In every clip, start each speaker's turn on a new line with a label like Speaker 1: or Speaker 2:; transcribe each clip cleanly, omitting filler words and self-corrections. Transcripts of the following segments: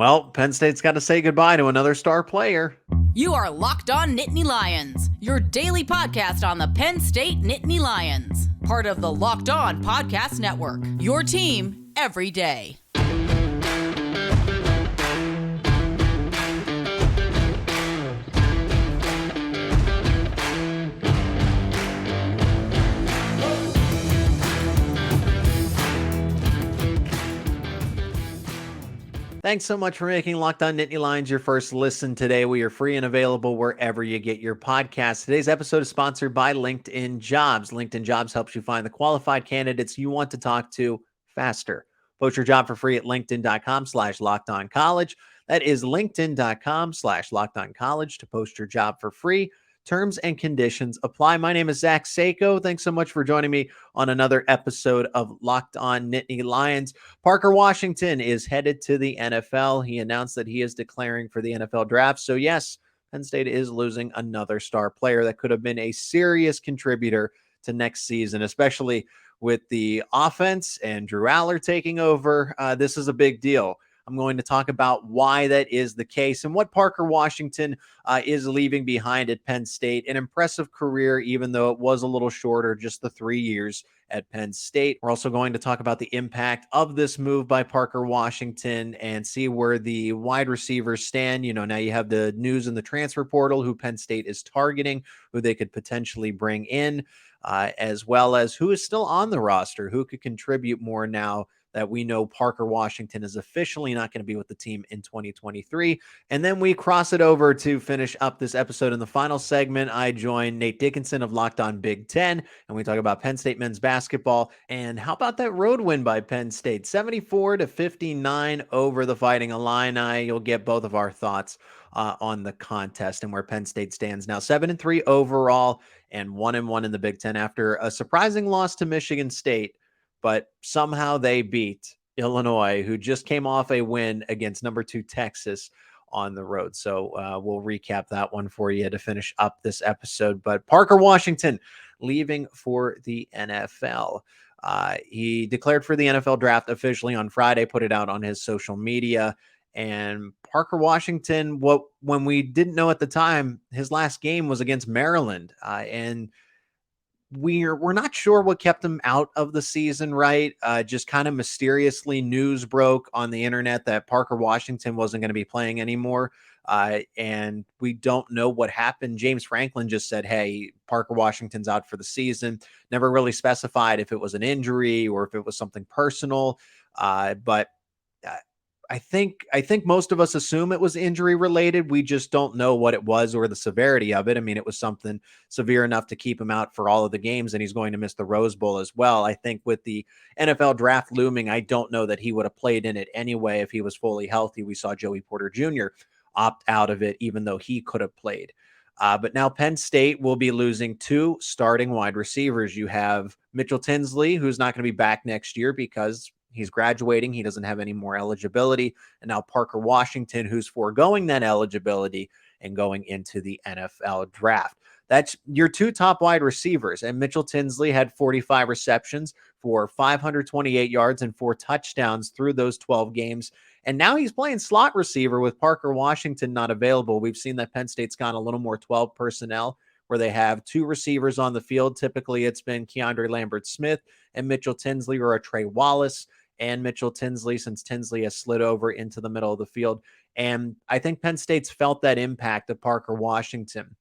Speaker 1: Well, Penn State's got to say goodbye to another star player.
Speaker 2: You are Locked On Nittany Lions, your daily podcast on the Penn State Nittany Lions. Part of the Locked On Podcast Network, your team every day.
Speaker 1: Thanks so much for making Locked On Nittany Lions your first listen today. We are free and available wherever you get your podcasts. Today's episode is sponsored by LinkedIn Jobs. LinkedIn Jobs helps you find the qualified candidates you want to talk to faster. Post your job for free at linkedin.com/lockedoncollege. That is linkedin.com/lockedoncollege to post your job for free. Terms and conditions apply. My name is Zach Seyko. Thanks so much for joining me on another episode of Locked On Nittany Lions. Parker Washington is headed to the NFL. He announced that he is declaring for the NFL draft. So yes, Penn State is losing another star player that could have been a serious contributor to next season, especially with the offense and Drew Aller taking over. This is a big deal. I'm going to talk about why that is the case and what Parker Washington is leaving behind at Penn State. An impressive career, even though it was a little shorter, just the 3 years at Penn State. We're also going to talk about the impact of this move by Parker Washington and see where the wide receivers stand. You know, now you have the news in the transfer portal, who Penn State is targeting, who they could potentially bring in, as well as who is still on the roster, who could contribute more now that we know Parker Washington is officially not going to be with the team in 2023. And then we cross it over to finish up this episode. In the final segment, I join Nate Dickinson of Locked On Big Ten, and we talk about Penn State men's basketball. And how about that road win by Penn State? 74-59 over the Fighting Illini. You'll get both of our thoughts on the contest and where Penn State stands now. 7-3 overall and 1-1 in the Big Ten after a surprising loss to Michigan State. But somehow they beat Illinois, who just came off a win against number 2 Texas on the road. So we'll recap that one for you to finish up this episode. But Parker Washington leaving for the NFL. He declared for the NFL draft officially on Friday, put it out on his social media. And Parker Washington, when we didn't know at the time, his last game was against Maryland. And we're not sure what kept him out of the season, right? Just kind of mysteriously news broke on the internet that Parker Washington wasn't going to be playing anymore. And we don't know what happened. James Franklin just said, hey, Parker Washington's out for the season. Never really specified if it was an injury or if it was something personal. But I think most of us assume it was injury related. We just don't know what it was or the severity of it. I mean, it was something severe enough to keep him out for all of the games, and he's going to miss the Rose Bowl as well. I think with the NFL draft looming, I don't know that he would have played in it anyway if he was fully healthy. We saw Joey Porter Jr. opt out of it, even though he could have played. But now Penn State will be losing 2 starting wide receivers. You have Mitchell Tinsley, who's not going to be back next year because he's graduating. He doesn't have any more eligibility. And now Parker Washington, who's foregoing that eligibility and going into the NFL draft. That's your 2 top wide receivers. And Mitchell Tinsley had 45 receptions for 528 yards and 4 touchdowns through those 12 games. And now he's playing slot receiver with Parker Washington not available. We've seen that Penn State's gone a little more 12 personnel, where they have 2 receivers on the field. Typically, it's been Keandre Lambert-Smith and Mitchell Tinsley, or a Trey Wallace and Mitchell Tinsley, since Tinsley has slid over into the middle of the field. And I think Penn State's felt that impact of Parker Washington.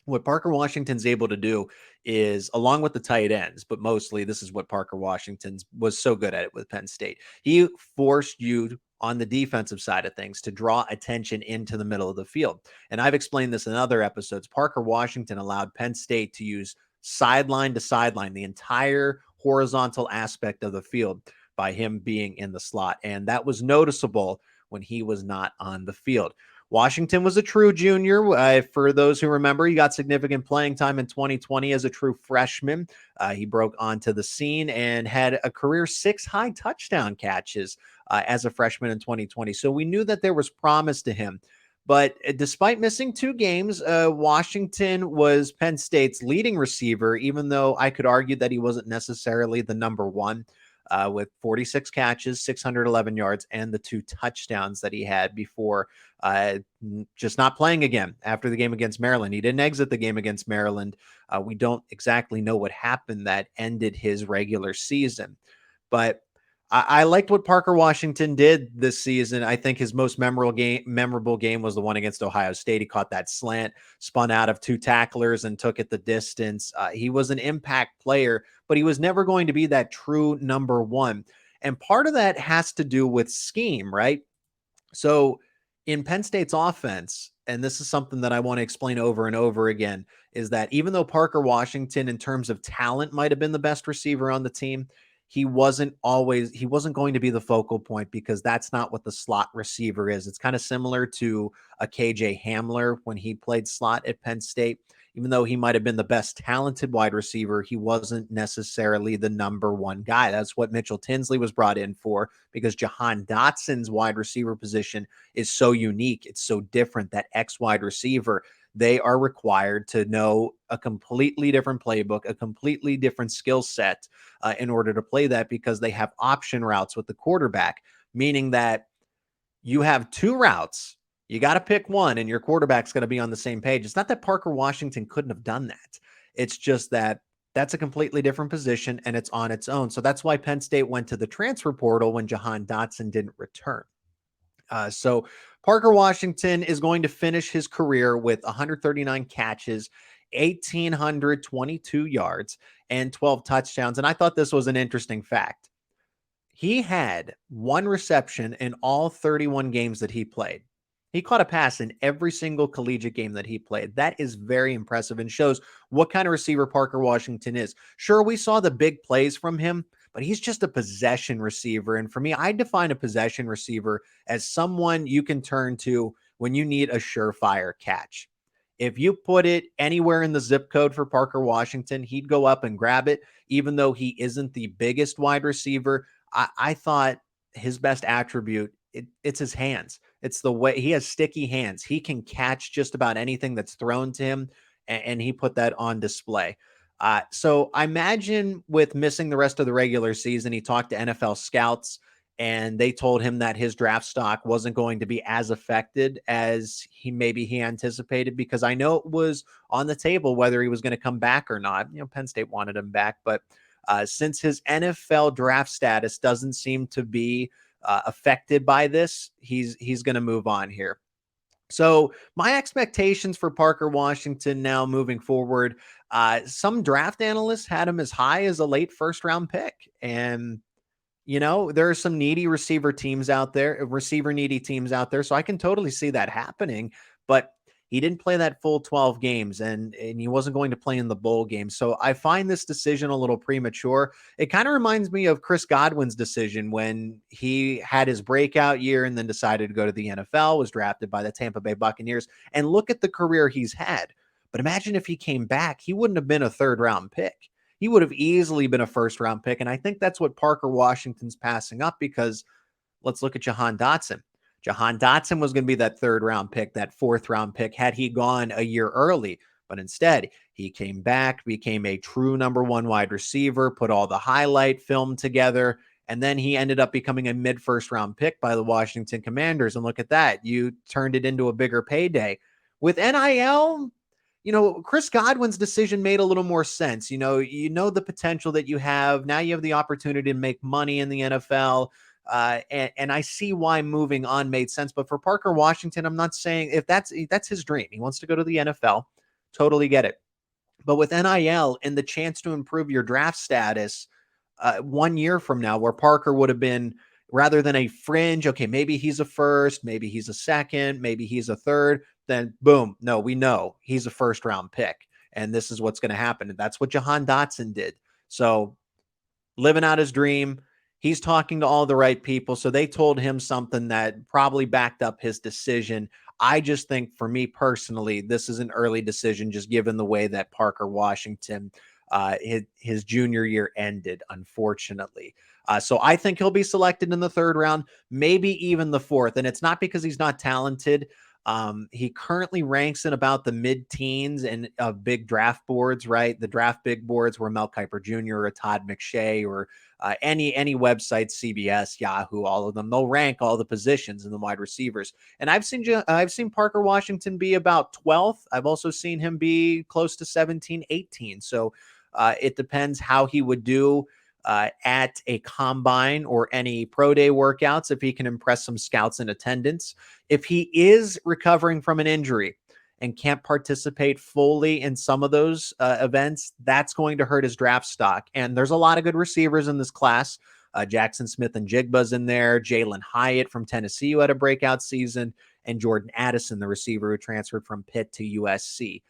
Speaker 1: What Parker Washington's able to do is, along with the tight ends, but mostly this is what Parker Washington was so good at it with Penn State. He forced you on the defensive side of things to draw attention into the middle of the field. And I've explained this in other episodes. Parker Washington allowed Penn State to use sideline to sideline, the entire horizontal aspect of the field, by him being in the slot. And that was noticeable when he was not on the field. Washington was a true junior. For those who remember, he got significant playing time in 2020 as a true freshman. He broke onto the scene and had a career 6 high touchdown catches as a freshman in 2020. So we knew that there was promise to him. But despite missing 2 games, Washington was Penn State's leading receiver, even though I could argue that he wasn't necessarily the number one. with 46 catches, 611 yards, and the 2 touchdowns that he had before just not playing again after the game against Maryland. He didn't exit the game against Maryland. We don't exactly know what happened that ended his regular season, but I liked what Parker Washington did this season. I think his most memorable game was the one against Ohio State. He caught that slant, spun out of 2 tacklers, and took it the distance. He was an impact player, but he was never going to be that true number one. And part of that has to do with scheme, right? So in Penn State's offense, and this is something that I want to explain over and over again, is that even though Parker Washington, in terms of talent, might have been the best receiver on the team, he wasn't going to be the focal point because that's not what the slot receiver is. It's kind of similar to a KJ Hamler when he played slot at Penn State. Even though he might have been the best talented wide receiver, he wasn't necessarily the number one guy. That's what Mitchell Tinsley was brought in for, because Jahan Dotson's wide receiver position is so unique. It's so different. That X wide receiver, they are required to know a completely different playbook, a completely different skill set in order to play that, because they have option routes with the quarterback, meaning that you have 2 routes. You got to pick one, and your quarterback's going to be on the same page. It's not that Parker Washington couldn't have done that. It's just that that's a completely different position, and it's on its own. So that's why Penn State went to the transfer portal when Jahan Dotson didn't return. So Parker Washington is going to finish his career with 139 catches, 1,822 yards, and 12 touchdowns. And I thought this was an interesting fact. He had 1 reception in all 31 games that he played. He caught a pass in every single collegiate game that he played. That is very impressive and shows what kind of receiver Parker Washington is. Sure, we saw the big plays from him, but he's just a possession receiver. And for me, I define a possession receiver as someone you can turn to when you need a surefire catch. If you put it anywhere in the zip code for Parker Washington, he'd go up and grab it, even though he isn't the biggest wide receiver. I thought his best attribute, it's his hands. It's the way he has sticky hands. He can catch just about anything that's thrown to him, and he put that on display. So I imagine with missing the rest of the regular season, he talked to NFL scouts, and they told him that his draft stock wasn't going to be as affected as he anticipated, because I know it was on the table whether he was going to come back or not. Penn State wanted him back, but since his NFL draft status doesn't seem to be affected by this, he's going to move on here. So my expectations for Parker Washington now moving forward, some draft analysts had him as high as a late first round pick. And, there are some receiver needy teams out there. So I can totally see that happening, but he didn't play that full 12 games, and he wasn't going to play in the bowl game. So I find this decision a little premature. It kind of reminds me of Chris Godwin's decision when he had his breakout year and then decided to go to the NFL, was drafted by the Tampa Bay Buccaneers, and look at the career he's had. But imagine if he came back, he wouldn't have been a 3rd-round pick. He would have easily been a 1st-round pick, and I think that's what Parker Washington's passing up, because let's look at Jahan Dotson. Jahan Dotson was going to be that 3rd-round pick, that 4th-round pick, had he gone a year early. But instead, he came back, became a true number 1 wide receiver, put all the highlight film together, and then he ended up becoming a mid-1st-round pick by the Washington Commanders. And look at that. You turned it into a bigger payday. With NIL, Chris Godwin's decision made a little more sense. The potential that you have. Now you have the opportunity to make money in the NFL. And I see why moving on made sense. But for Parker Washington, I'm not saying if that's his dream. He wants to go to the NFL. Totally get it. But with NIL and the chance to improve your draft status 1 year from now, where Parker would have been, rather than a fringe, okay, maybe he's a 1st, maybe he's a 2nd, maybe he's a 3rd, then boom, no, we know he's a 1st-round pick. And this is what's going to happen. And that's what Jahan Dotson did. So living out his dream. He's talking to all the right people. So they told him something that probably backed up his decision. I just think, for me personally, this is an early decision, just given the way that Parker Washington, his junior year ended, unfortunately. So I think he'll be selected in the 3rd round, maybe even the 4th. And it's not because he's not talented. He currently ranks in about the mid-teens and of big draft boards, right? The draft big boards where Mel Kiper Jr. or Todd McShay or any website, CBS, Yahoo, all of them, they'll rank all the positions in the wide receivers. And I've seen Parker Washington be about 12th. I've also seen him be close to 17, 18. So it depends how he would do at a combine or any pro day workouts, if he can impress some scouts in attendance. If he is recovering from an injury and can't participate fully in some of those events, that's going to hurt his draft stock. And there's a lot of good receivers in this class. Jackson Smith and Jigba's in there. Jalen Hyatt from Tennessee, who had a breakout season, and Jordan Addison, the receiver who transferred from Pitt to USC.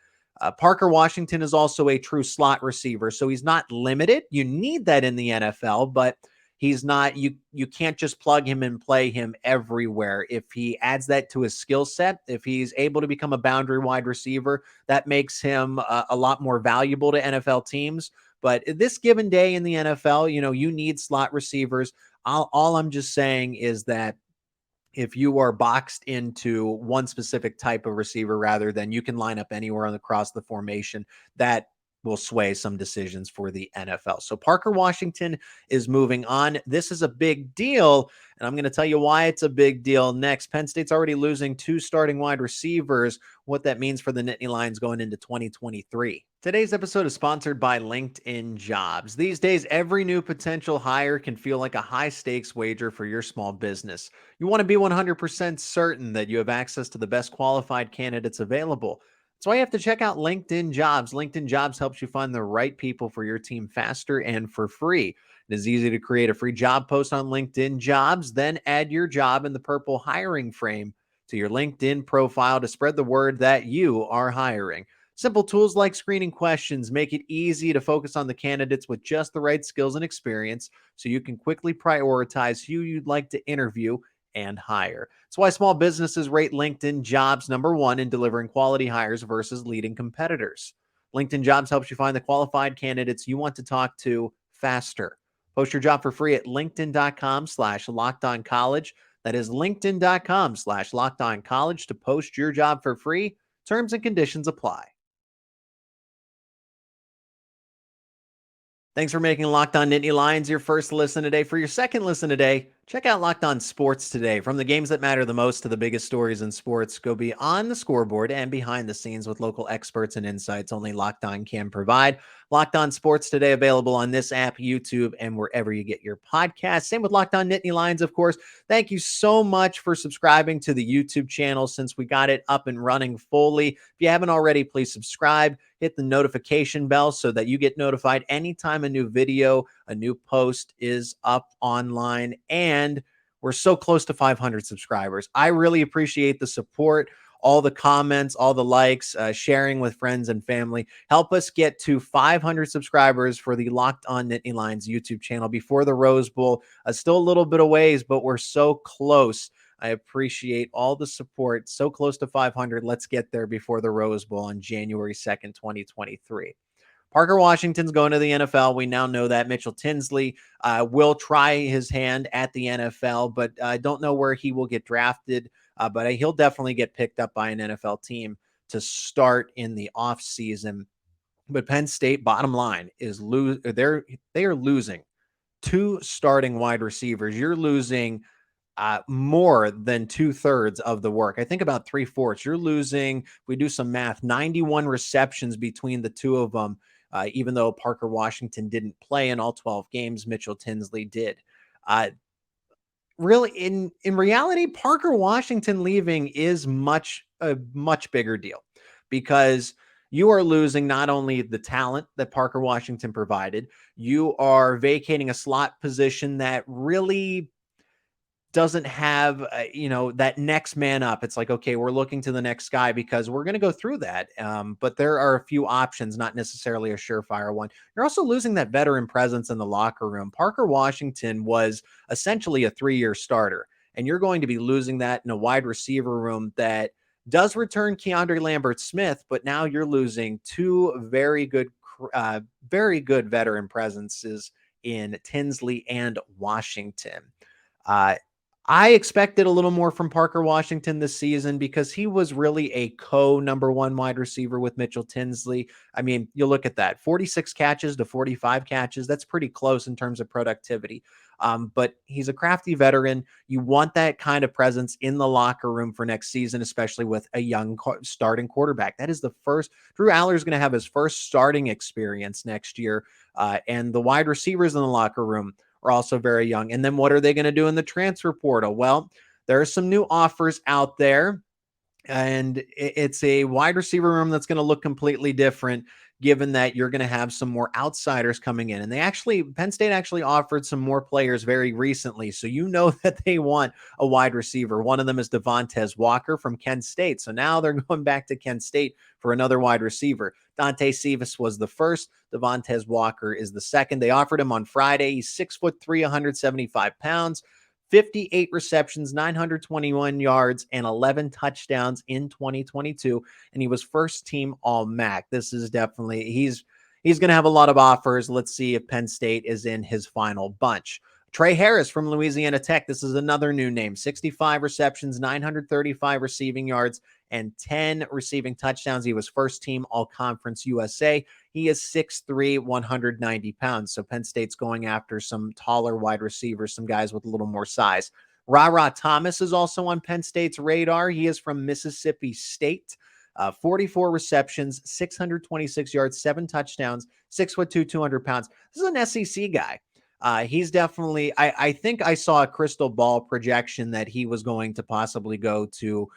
Speaker 1: Parker Washington is also a true slot receiver, so he's not limited. You need that in the NFL, but he's not, you can't just plug him and play him everywhere. If he adds that to his skill set, if he's able to become a boundary wide receiver, that makes him a lot more valuable to NFL teams. But this given day in the NFL, you need slot receivers. All I'm just saying is that if you are boxed into one specific type of receiver rather than you can line up anywhere across the formation, that will sway some decisions for the NFL. So Parker Washington is moving on. This is a big deal, and I'm going to tell you why it's a big deal next. Penn State's already losing 2 starting wide receivers, what that means for the Nittany Lions going into 2023. Today's episode is sponsored by LinkedIn Jobs. These days, every new potential hire can feel like a high-stakes wager for your small business. You want to be 100% certain that you have access to the best qualified candidates available. That's why you have to check out LinkedIn Jobs. LinkedIn Jobs helps you find the right people for your team faster and for free. It is easy to create a free job post on LinkedIn Jobs, then add your job in the purple hiring frame to your LinkedIn profile to spread the word that you are hiring. Simple tools like screening questions make it easy to focus on the candidates with just the right skills and experience so you can quickly prioritize who you'd like to interview and hire. That's why small businesses rate LinkedIn Jobs #1 in delivering quality hires versus leading competitors. LinkedIn Jobs helps you find the qualified candidates you want to talk to faster. Post your job for free at linkedin.com/lockedoncollege. That is linkedin.com/lockedoncollege to post your job for free. Terms and conditions apply. Thanks for making Locked On Nittany Lions your first listen today. For your second listen today, check out Locked On Sports Today. From the games that matter the most to the biggest stories in sports, go beyond the scoreboard and behind the scenes with local experts and insights only Locked On can provide. Locked On Sports Today available on this app, YouTube, and wherever you get your podcasts. Same with Locked On Nittany Lions, of course. Thank you so much for subscribing to the YouTube channel since we got it up and running fully. If you haven't already, please subscribe. Hit the notification bell so that you get notified anytime a new video, a new post is up online. And we're so close to 500 subscribers. I really appreciate the support, all the comments, all the likes, sharing with friends and family. Help us get to 500 subscribers for the Locked On Nittany Lions YouTube channel before the Rose Bowl. Still a little bit of ways, but we're so close. I appreciate all the support. So close to 500. Let's get there before the Rose Bowl on January 2nd, 2023. Parker Washington's going to the NFL. We now know that. Mitchell Tinsley will try his hand at the NFL, but I don't know where he will get drafted. But he'll definitely get picked up by an NFL team to start in the offseason. But Penn State, bottom line, is they are losing 2 starting wide receivers. You're losing more than 2/3 of the work. I think about 3/4. You're losing, if we do some math, 91 receptions between the two of them. Even though Parker Washington didn't play in all 12 games, Mitchell Tinsley did. Really, in reality, Parker Washington leaving is a much bigger deal because you are losing not only the talent that Parker Washington provided, you are vacating a slot position that really doesn't have, that next man up. It's like, okay, we're looking to the next guy because we're going to go through that. But there are a few options, not necessarily a surefire one. You're also losing that veteran presence in the locker room. Parker Washington was essentially a 3-year starter, and you're going to be losing that in a wide receiver room that does return Keandre Lambert-Smith, but now you're losing 2 very good veteran presences in Tinsley and Washington. I expected a little more from Parker Washington this season because he was really a number one wide receiver with Mitchell Tinsley. I mean, you look at that 46 catches to 45 catches. That's pretty close in terms of productivity. But he's a crafty veteran. You want that kind of presence in the locker room for next season, especially with a young starting quarterback. That is the first. Drew Aller is going to have his first starting experience next year. And the wide receivers in the locker room are also very young. And then what are they going to do in the transfer portal? Well, there are some new offers out there, and it's a wide receiver room that's going to look completely different given that you're going to have some more outsiders coming in. And Penn State actually offered some more players very recently. So you know that they want a wide receiver. One of them is Devontae Walker from Kent State. So now they're going back to Kent State for another wide receiver. Dante Cephas was the first. Devontae Walker is the second. They offered him on Friday. He's 6'3", 175 pounds. 58 receptions, 921 yards, and 11 touchdowns in 2022. And he was first team All-MAC. This is definitely, he's going to have a lot of offers. Let's see if Penn State is in his final bunch. Trey Harris from Louisiana Tech. This is another new name. 65 receptions, 935 receiving yards, and 10 receiving touchdowns. He was first team All-Conference USA. He is 6'3", 190 pounds. So Penn State's going after some taller wide receivers, some guys with a little more size. Ra Thomas is also on Penn State's radar. He is from Mississippi State. 44 receptions, 626 yards, 7 touchdowns, 6'2", 200 pounds. This is an SEC guy. He's definitely, I think I saw a crystal ball projection that he was going to possibly go to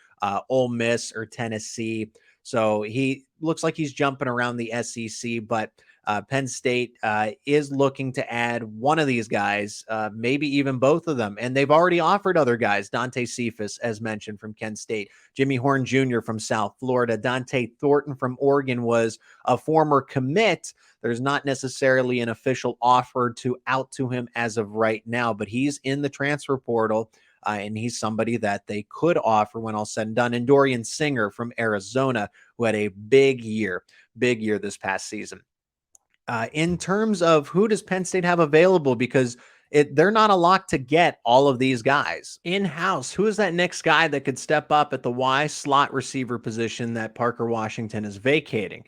Speaker 1: Ole Miss or Tennessee. So he looks like he's jumping around the SEC, but Penn State is looking to add one of these guys, maybe even both of them. And they've already offered other guys. Dante Cephas, as mentioned, from Kent State. Jimmy Horn Jr. from South Florida. Dante Thornton from Oregon was a former commit. There's not necessarily an official offer out to him as of right now, but he's in the transfer portal. And he's somebody that they could offer when all said and done. And Dorian Singer from Arizona, who had a big year this past season. In terms of who does Penn State have available, because they're not a lock to get all of these guys in-house. Who is that next guy that could step up at the Y slot receiver position that Parker Washington is vacating?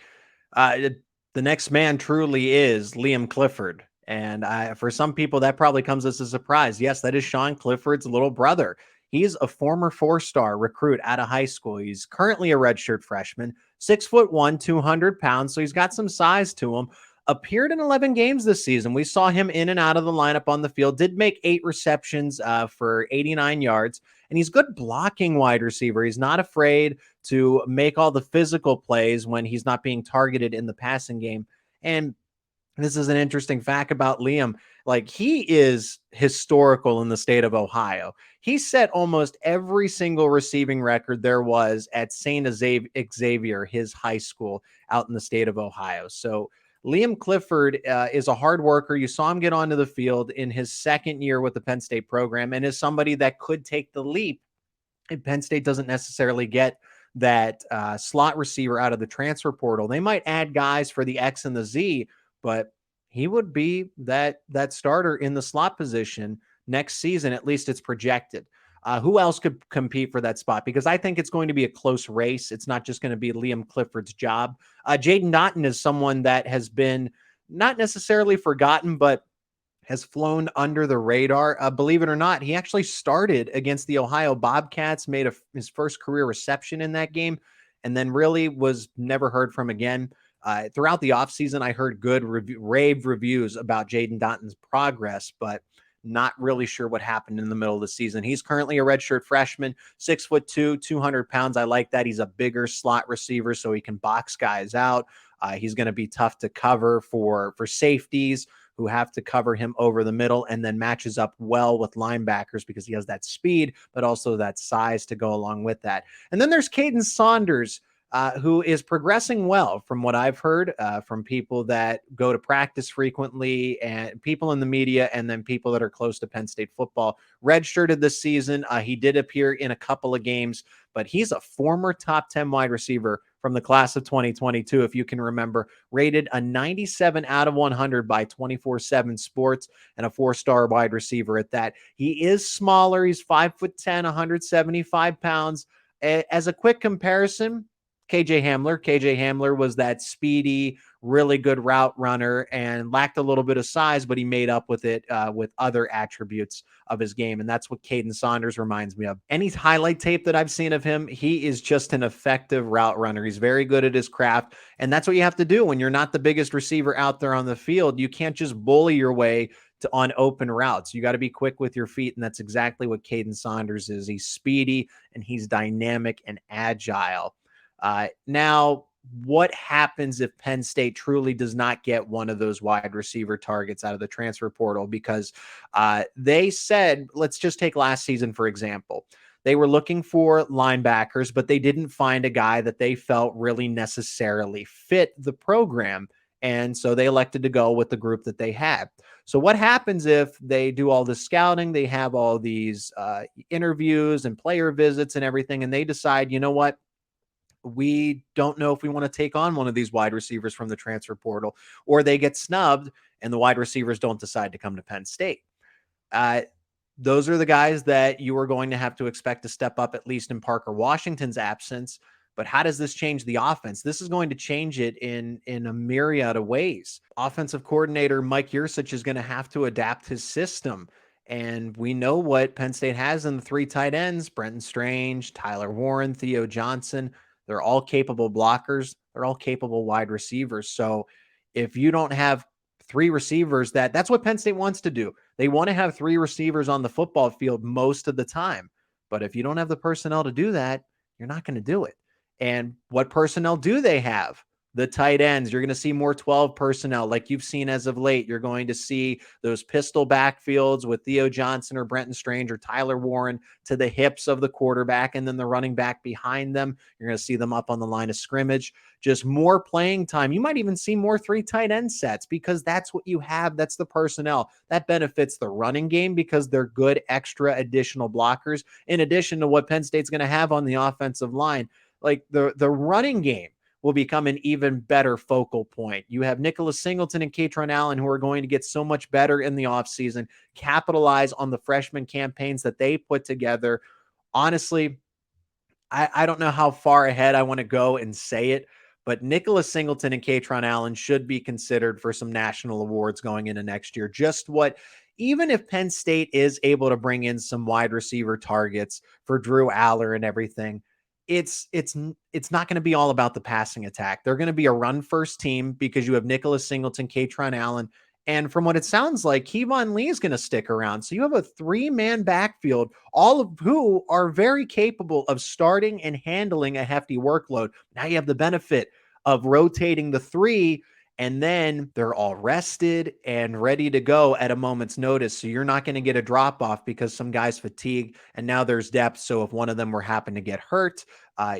Speaker 1: The next man truly is Liam Clifford. And for some people, that probably comes as a surprise. Yes, that is Sean Clifford's little brother. He's a former 4-star recruit out of high school. He's currently a redshirt freshman, 6'1", 200 pounds. So he's got some size to him. Appeared in 11 games this season. We saw him in and out of the lineup on the field. Did make 8 receptions for 89 yards. And he's good blocking wide receiver. He's not afraid to make all the physical plays when he's not being targeted in the passing game. And this is an interesting fact about Liam. Like, he is historical in the state of Ohio. He set almost every single receiving record there was at St. Xavier, his high school out in the state of Ohio. So Liam Clifford is a hard worker. You saw him get onto the field in his second year with the Penn State program, and is somebody that could take the leap if Penn State doesn't necessarily get that slot receiver out of the transfer portal. They might add guys for the X and the Z, but he would be that starter in the slot position next season. At least it's projected. Who else could compete for that spot? Because I think it's going to be a close race. It's not just going to be Liam Clifford's job. Jaden Dottin is someone that has been not necessarily forgotten, but has flown under the radar. Believe it or not, he actually started against the Ohio Bobcats, made his first career reception in that game, and then really was never heard from again. Throughout the offseason, I heard good rave reviews about Jaden Dottin's progress, but not really sure what happened in the middle of the season. He's currently a redshirt freshman, 6'2", 200 pounds. I like that. He's a bigger slot receiver, so he can box guys out. He's going to be tough to cover for safeties who have to cover him over the middle, and then matches up well with linebackers because he has that speed, but also that size to go along with that. And then there's Kaden Saunders, who is progressing well from what I've heard from people that go to practice frequently, and people in the media, and then people that are close to Penn State football. Redshirted this season. He did appear in a couple of games, but he's a former top 10 wide receiver from the class of 2022, if you can remember, rated a 97 out of 100 by 24/7 Sports, and a 4-star wide receiver at that. He is smaller. He's 5'10", 175 pounds. As a quick comparison, KJ Hamler. KJ Hamler was that speedy, really good route runner and lacked a little bit of size, but he made up with it with other attributes of his game. And that's what Kaden Saunders reminds me of. Any highlight tape that I've seen of him, he is just an effective route runner. He's very good at his craft. And that's what you have to do when you're not the biggest receiver out there on the field. You can't just bully your way on open routes. You got to be quick with your feet. And that's exactly what Kaden Saunders is. He's speedy and he's dynamic and agile. Now, what happens if Penn State truly does not get one of those wide receiver targets out of the transfer portal? Because they said, let's just take last season, for example. They were looking for linebackers, but they didn't find a guy that they felt really necessarily fit the program. And so they elected to go with the group that they had. So what happens if they do all this scouting, they have all these interviews and player visits and everything, and they decide, you know what? We don't know if we want to take on one of these wide receivers from the transfer portal, or they get snubbed and the wide receivers don't decide to come to Penn State. Those are the guys that you are going to have to expect to step up, at least in Parker Washington's absence. But how does this change the offense? This is going to change it in a myriad of ways. Offensive coordinator Mike Yurcich is going to have to adapt his system. And we know what Penn State has in the 3 tight ends: Brenton Strange, Tyler Warren, Theo Johnson. They're all capable blockers. They're all capable wide receivers. So if you don't have 3 receivers, that's what Penn State wants to do. They want to have 3 receivers on the football field most of the time. But if you don't have the personnel to do that, you're not going to do it. And what personnel do they have? The tight ends. You're going to see more 12 personnel like you've seen as of late. You're going to see those pistol backfields with Theo Johnson or Brenton Strange or Tyler Warren to the hips of the quarterback, and then the running back behind them. You're going to see them up on the line of scrimmage. Just more playing time. You might even see more 3 tight end sets because that's what you have. That's the personnel. That benefits the running game because they're good extra additional blockers in addition to what Penn State's going to have on the offensive line. Like the running game will become an even better focal point. You have Nicholas Singleton and Katron Allen, who are going to get so much better in the offseason, capitalize on the freshman campaigns that they put together. Honestly, I don't know how far ahead I want to go and say it, but Nicholas Singleton and Katron Allen should be considered for some national awards going into next year. Even if Penn State is able to bring in some wide receiver targets for Drew Aller and everything, it's not going to be all about the passing attack. They're going to be a run-first team because you have Nicholas Singleton, Katron Allen, and from what it sounds like, Kevon Lee is going to stick around. So you have a 3-man backfield, all of who are very capable of starting and handling a hefty workload. Now you have the benefit of rotating the 3, and then they're all rested and ready to go at a moment's notice. So you're not going to get a drop off because some guys fatigue, and now there's depth. So if one of them were happen to get hurt,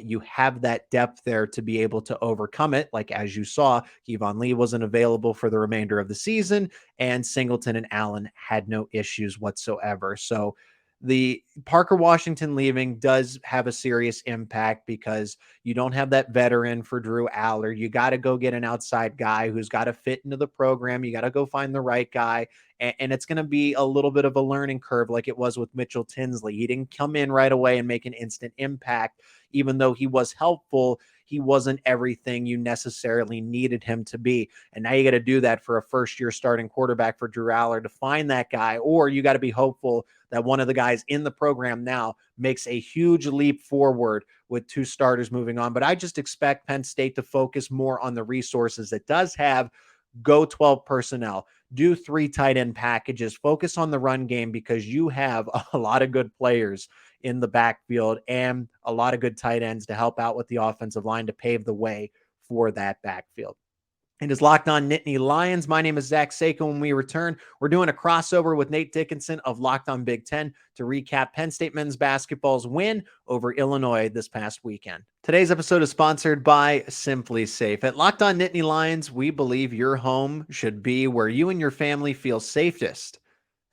Speaker 1: you have that depth there to be able to overcome it. Like as you saw, Kevon Lee wasn't available for the remainder of the season, and Singleton and Allen had no issues whatsoever. So the Parker Washington leaving does have a serious impact because you don't have that veteran for Drew Aller. You got to go get an outside guy who's got to fit into the program. You got to go find the right guy. And it's going to be a little bit of a learning curve like it was with Mitchell Tinsley. He didn't come in right away and make an instant impact. Even though he was helpful, he wasn't everything you necessarily needed him to be. And now you got to do that for a first-year starting quarterback for Drew Aller to find that guy, or you got to be hopeful that one of the guys in the program now makes a huge leap forward with 2 starters moving on. But I just expect Penn State to focus more on the resources it does have. Go 12 personnel, do 3 tight end packages, focus on the run game because you have a lot of good players in the backfield and a lot of good tight ends to help out with the offensive line to pave the way for that backfield. It is Locked On Nittany Lions. My name is Zach Seyko. When we return, we're doing a crossover with Nate Dickinson of Locked On Big Ten to recap Penn State men's basketball's win over Illinois this past weekend. Today's episode is sponsored by Simply Safe. At Locked On Nittany Lions, we believe your home should be where you and your family feel safest.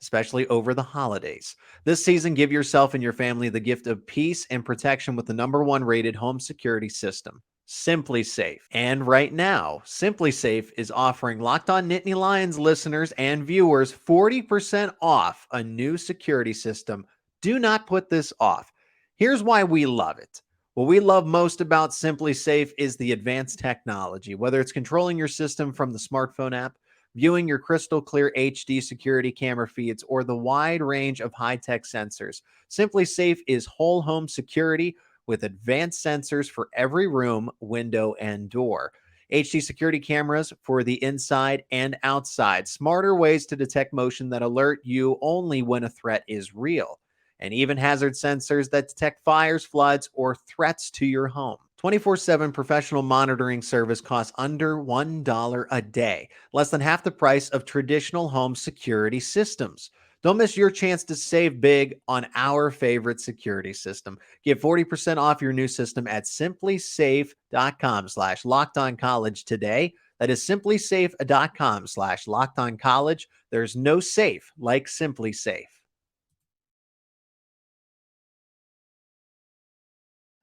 Speaker 1: especially over the holidays. This season, give yourself and your family the gift of peace and protection with the #1 rated home security system, Simply Safe. And right now, Simply Safe is offering Locked On Nittany Lions listeners and viewers 40% off a new security system. Do not put this off. Here's why we love it. What we love most about Simply Safe is the advanced technology, whether it's controlling your system from the smartphone app, viewing your crystal clear HD security camera feeds, or the wide range of high-tech sensors. Simply Safe is whole home security with advanced sensors for every room, window, and door. HD security cameras for the inside and outside. Smarter ways to detect motion that alert you only when a threat is real. And even hazard sensors that detect fires, floods, or threats to your home. 24/7 professional monitoring service costs under $1 a day, less than half the price of traditional home security systems. Don't miss your chance to save big on our favorite security system. Get 40% off your new system at simplysafe.com/lockedoncollege today. That is simplysafe.com/lockedoncollege. There's no safe like Simply Safe.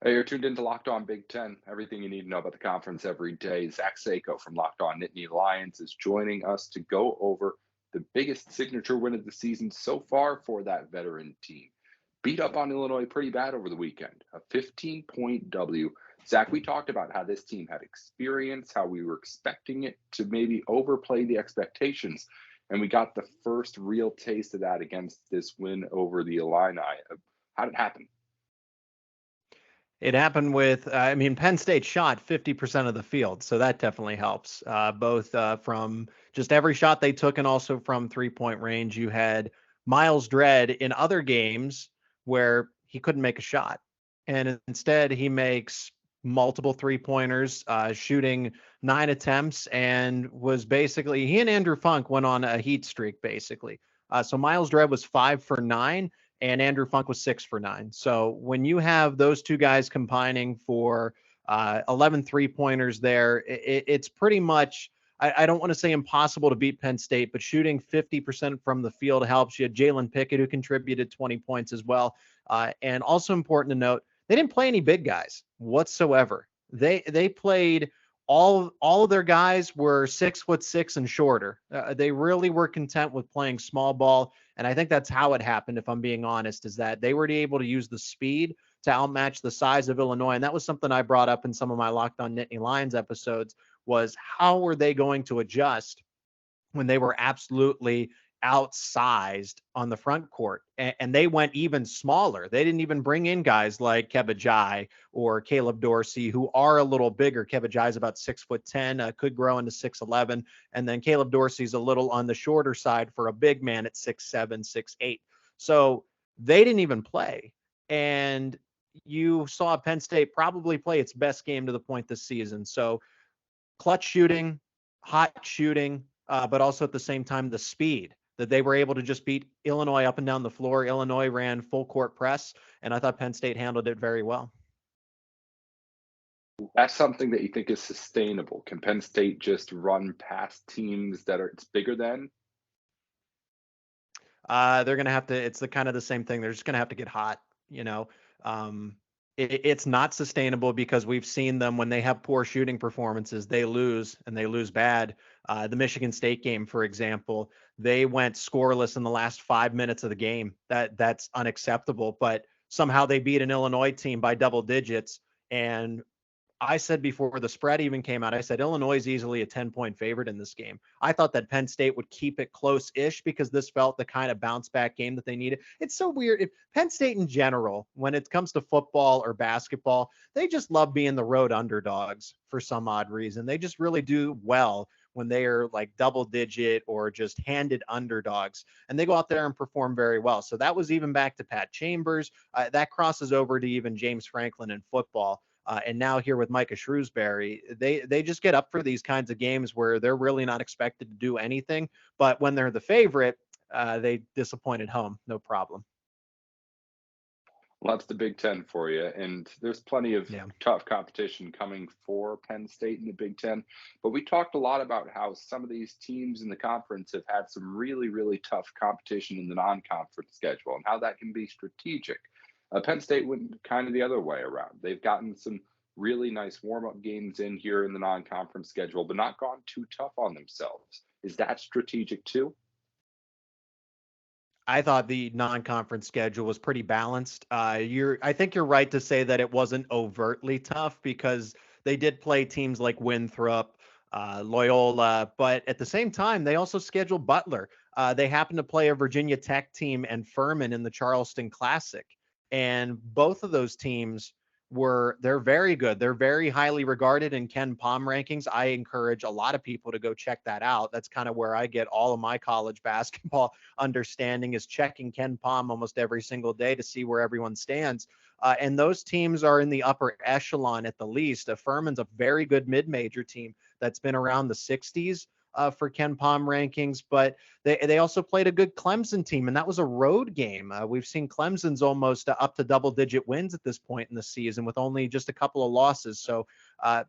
Speaker 3: Hey, you're tuned into Locked On Big Ten. Everything you need to know about the conference every day. Zach Seyko from Locked On Nittany Lions is joining us to go over the biggest signature win of the season so far for that veteran team. Beat up on Illinois pretty bad over the weekend, a 15-point W. Zach, we talked about how this team had experience, how we were expecting it to maybe overplay the expectations, and we got the first real taste of that against this win over the Illini. How did it happen?
Speaker 1: It happened with, Penn State shot 50% of the field, so that definitely helps, both from just every shot they took and also from three-point range. You had Miles Dredd in other games where he couldn't make a shot, and instead he makes multiple three-pointers, shooting 9 attempts, and was basically, he and Andrew Funk went on a heat streak, basically. So Miles Dredd was 5 for 9, and Andrew Funk was 6 for 9. So when you have those two guys combining for 11 3-pointers there, it's pretty much, I don't want to say impossible to beat Penn State, but shooting 50% from the field helps. You had Jalen Pickett, who contributed 20 points as well. And also important to note, they didn't play any big guys whatsoever. They played all of their guys were 6'6" and shorter. They really were content with playing small ball. And I think that's how it happened, if I'm being honest, is that they were able to use the speed to outmatch the size of Illinois. And that was something I brought up in some of my Locked On Nittany Lions episodes, was how were they going to adjust when they were absolutely outsized on the front court, and they went even smaller. They didn't even bring in guys like Kebajai or Caleb Dorsey, who are a little bigger. Kebajai is about 6'10", could grow into 6'11", and then Caleb Dorsey's a little on the shorter side for a big man at 6'7", 6'8". So they didn't even play, and you saw Penn State probably play its best game to the point this season. So clutch shooting, hot shooting, but also at the same time, the speed that they were able to just beat Illinois up and down the floor. Illinois ran full court press, and I thought Penn State handled it very well.
Speaker 3: That's something that you think is sustainable. Can Penn State just run past teams that are it's bigger than?
Speaker 1: They're going to have to, it's the kind of the same thing. They're just going to have to get hot, it's not sustainable, because we've seen them when they have poor shooting performances, they lose, and they lose bad. The Michigan State game, for example, they went scoreless in the last 5 minutes of the game. That's unacceptable, but somehow they beat an Illinois team by double digits. And I said before the spread even came out, I said Illinois is easily a 10-point favorite in this game. I thought that Penn State would keep it close-ish, because this felt the kind of bounce-back game that they needed. It's so weird. If Penn State in general, when it comes to football or basketball, they just love being the road underdogs for some odd reason. They just really do well when they are like double-digit or just handed underdogs, and they go out there and perform very well. So that was even back to Pat Chambers. That crosses over to even James Franklin in football. And now here with Micah Shrewsbury, they just get up for these kinds of games where they're really not expected to do anything. But when they're the favorite, they disappoint at home, no problem.
Speaker 3: Well, that's the Big Ten for you. And there's plenty of
Speaker 1: Yeah.
Speaker 3: tough competition coming for Penn State in the Big Ten. But we talked a lot about how some of these teams in the conference have had some really, really tough competition in the non conference schedule and how that can be strategic. Penn State went kind of the other way around. They've gotten some really nice warm up games in here in the non conference schedule, but not gone too tough on themselves. Is that strategic too?
Speaker 1: I thought the non-conference schedule was pretty balanced. I think you're right to say that it wasn't overtly tough because they did play teams like Winthrop, Loyola, but at the same time, they also scheduled Butler. They happened to play a Virginia Tech team and Furman in the Charleston Classic, and both of those teams they're very good. They're very highly regarded in Ken Palm rankings. I encourage a lot of people to go check that out. That's kind of where I get all of my college basketball understanding, is checking Ken Palm almost every single day to see where everyone stands. And those teams are in the upper echelon at the least. Furman's a very good mid-major team that's been around the 60s for Ken Palm rankings, but they also played a good Clemson team, and that was a road game. We've seen Clemson's almost up to double-digit wins at this point in the season with only just a couple of losses. So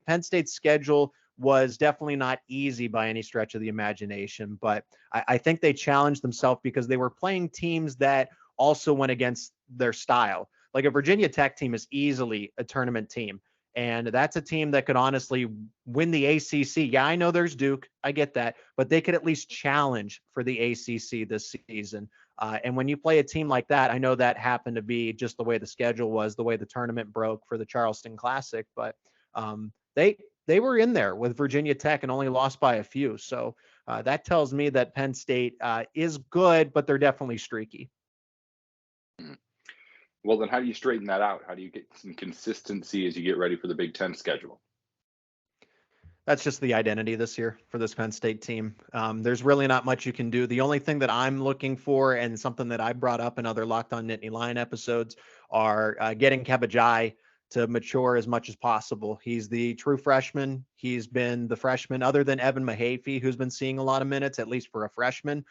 Speaker 1: Penn State's schedule was definitely not easy by any stretch of the imagination, but I think they challenged themselves because they were playing teams that also went against their style. Like a Virginia Tech team is easily a tournament team. And that's a team that could honestly win the ACC. Yeah, I know there's Duke. I get that. But they could at least challenge for the ACC this season. And when you play a team like that, I know that happened to be just the way the schedule was, the way the tournament broke for the Charleston Classic. But they were in there with Virginia Tech and only lost by a few. So that tells me that Penn State is good, but they're definitely streaky.
Speaker 3: Well, then how do you straighten that out? How do you get some consistency as you get ready for the Big Ten schedule?
Speaker 1: That's just the identity this year for this Penn State team. There's really not much you can do. The only thing that I'm looking for, and something that I brought up in other Locked On Nittany Lion episodes, are getting Kabajai to mature as much as possible. He's the true freshman. He's been the freshman, other than Evan Mahaffey, who's been seeing a lot of minutes, at least for a freshman.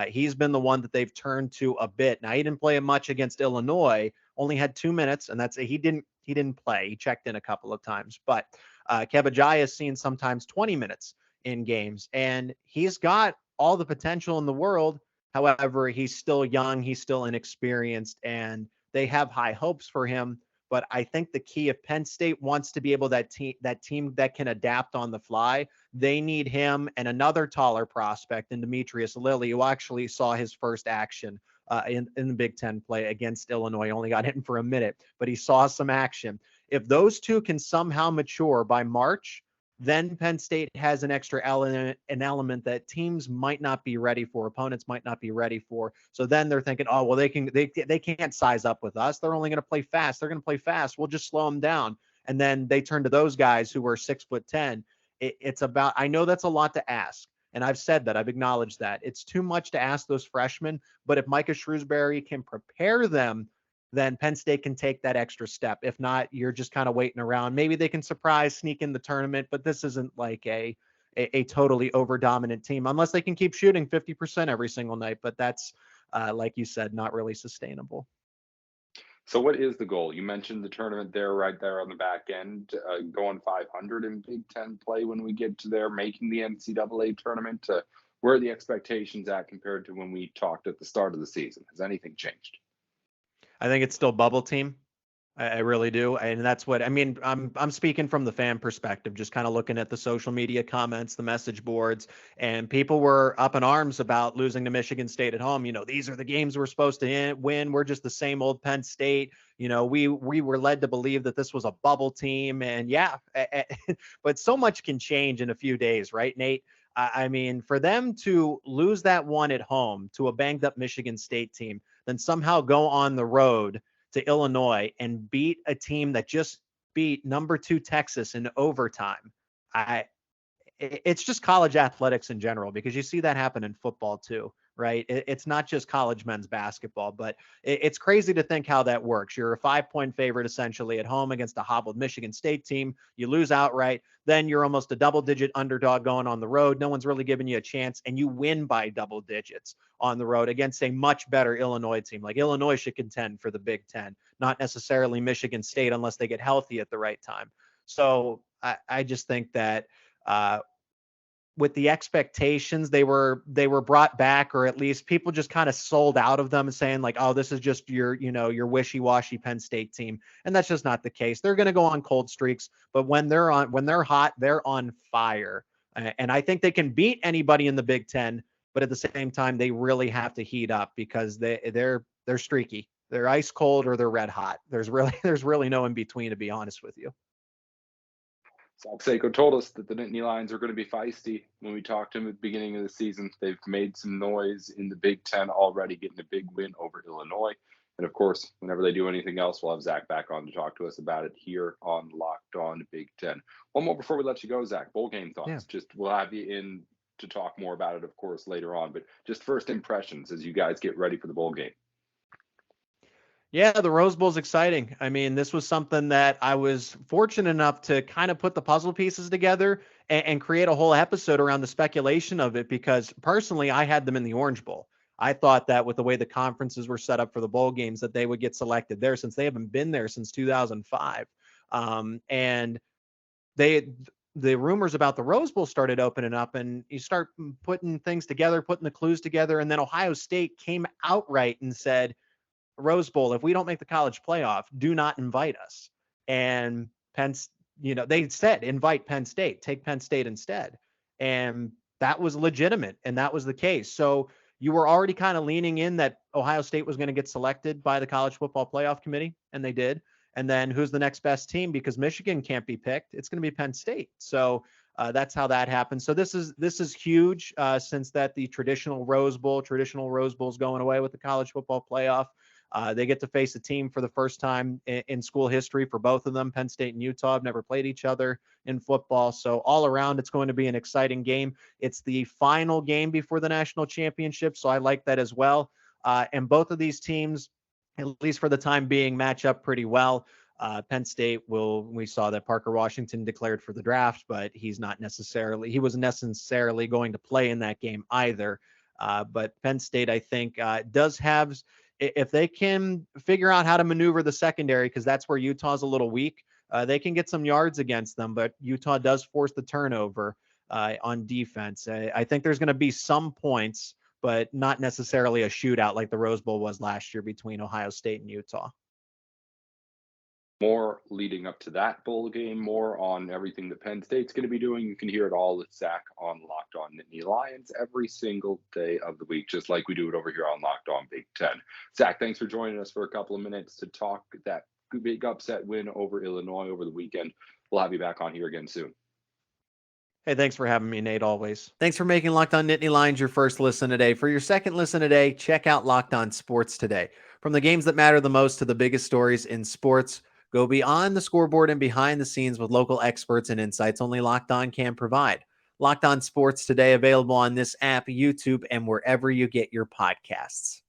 Speaker 1: He's been the one that they've turned to a bit. Now, he didn't play much against Illinois, only had 2 minutes, and he didn't play. He checked in a couple of times, but Kabajai has seen sometimes 20 minutes in games, and he's got all the potential in the world. However, he's still young, he's still inexperienced, and they have high hopes for him. But I think the key, if Penn State wants to be able that team that can adapt on the fly, they need him and another taller prospect in Demetrius Lilly, who actually saw his first action in the Big Ten play against Illinois. Only got hit for a minute, but he saw some action. If those two can somehow mature by March, then Penn State has an extra element that teams might not be ready for, opponents might not be ready for. So then they're thinking, oh, well, they can't size up with us. They're only going to play fast. They're going to play fast. We'll just slow them down. And then they turn to those guys who were 6'10". It's about, I know that's a lot to ask. And I've said that, I've acknowledged that. It's too much to ask those freshmen, but if Micah Shrewsbury can prepare them, then Penn State can take that extra step. If not, you're just kind of waiting around. Maybe they can sneak in the tournament, but this isn't like a totally over-dominant team, unless they can keep shooting 50% every single night. But that's, like you said, not really sustainable.
Speaker 3: So what is the goal? You mentioned the tournament there, right there on the back end, going 500 in Big Ten play when we get to there, making the NCAA tournament. Where are the expectations at compared to when we talked at the start of the season? Has anything changed?
Speaker 1: I think it's still bubble team. I really do. And that's what I mean. I'm speaking from the fan perspective, just kind of looking at the social media comments, the message boards, and people were up in arms about losing to Michigan State at home. You know, these are the games we're supposed to win. We're just the same old Penn State. You know, we were led to believe that this was a bubble team. And yeah, but so much can change in a few days, right, Nate? I mean, for them to lose that one at home to a banged up Michigan State team, then somehow go on the road to Illinois and beat a team that just beat number 2 Texas in overtime. It's just college athletics in general, because you see that happen in football too, right? It's not just college men's basketball, but it's crazy to think how that works. You're a 5-point favorite essentially at home against a hobbled Michigan State team. You lose outright. Then you're almost a double-digit underdog going on the road. No one's really giving you a chance, and you win by double digits on the road against a much better Illinois team. Like Illinois should contend for the Big Ten, not necessarily Michigan State unless they get healthy at the right time. So I just think that with the expectations, they were brought back, or at least people just kind of sold out of them and saying like, oh, this is just your wishy-washy Penn State team. And that's just not the case. They're going to go on cold streaks, but when they're hot, they're on fire. And I think they can beat anybody in the Big Ten, but at the same time, they really have to heat up because they're streaky. They're ice cold or they're red hot. There's really no in between, to be honest with you.
Speaker 3: Zach Seyko told us that the Nittany Lions are going to be feisty. When we talked to him at the beginning of the season, they've made some noise in the Big Ten already, getting a big win over Illinois. And of course, whenever they do anything else, we'll have Zach back on to talk to us about it here on Locked On Big Ten. One more before we let you go, Zach. Bowl game thoughts.
Speaker 1: Yeah.
Speaker 3: Just we'll have you in to talk more about it, of course, later on. But just first impressions as you guys get ready for the bowl game.
Speaker 1: Yeah, the Rose Bowl is exciting. I mean, this was something that I was fortunate enough to kind of put the puzzle pieces together and create a whole episode around the speculation of it, because personally, I had them in the Orange Bowl. I thought that with the way the conferences were set up for the bowl games, that they would get selected there since they haven't been there since 2005. And the rumors about the Rose Bowl started opening up, and you start putting things together, putting the clues together. And then Ohio State came outright and said, Rose Bowl, if we don't make the college playoff, do not invite us. And they said, invite Penn State, take Penn State instead. And that was legitimate. And that was the case. So you were already kind of leaning in that Ohio State was going to get selected by the College Football Playoff Committee. And they did. And then who's the next best team? Because Michigan can't be picked. It's going to be Penn State. So that's how that happened. So this is huge since that the traditional Rose Bowl is going away with the College Football Playoff. They get to face a team for the first time in school history for both of them. Penn State and Utah have never played each other in football. So all around, it's going to be an exciting game. It's the final game before the national championship, so I like that as well. And both of these teams, at least for the time being, match up pretty well. Penn State we saw that Parker Washington declared for the draft, but he wasn't necessarily going to play in that game either. But Penn State, I think, does have, if they can figure out how to maneuver the secondary, because that's where Utah's a little weak, they can get some yards against them, but Utah does force the turnover on defense. I think there's going to be some points, but not necessarily a shootout like the Rose Bowl was last year between Ohio State and Utah.
Speaker 3: More leading up to that bowl game, more on everything that Penn State's going to be doing. You can hear it all with Zach on Locked On Nittany Lions every single day of the week, just like we do it over here on Locked On Big Ten. Zach, thanks for joining us for a couple of minutes to talk that big upset win over Illinois over the weekend. We'll have you back on here again soon.
Speaker 1: Hey, thanks for having me, Nate, always. Thanks for making Locked On Nittany Lions your first listen today. For your second listen today, check out Locked On Sports Today. From the games that matter the most to the biggest stories in sports, go beyond the scoreboard and behind the scenes with local experts and insights only Locked On can provide. Locked On Sports Today, available on this app, YouTube, and wherever you get your podcasts.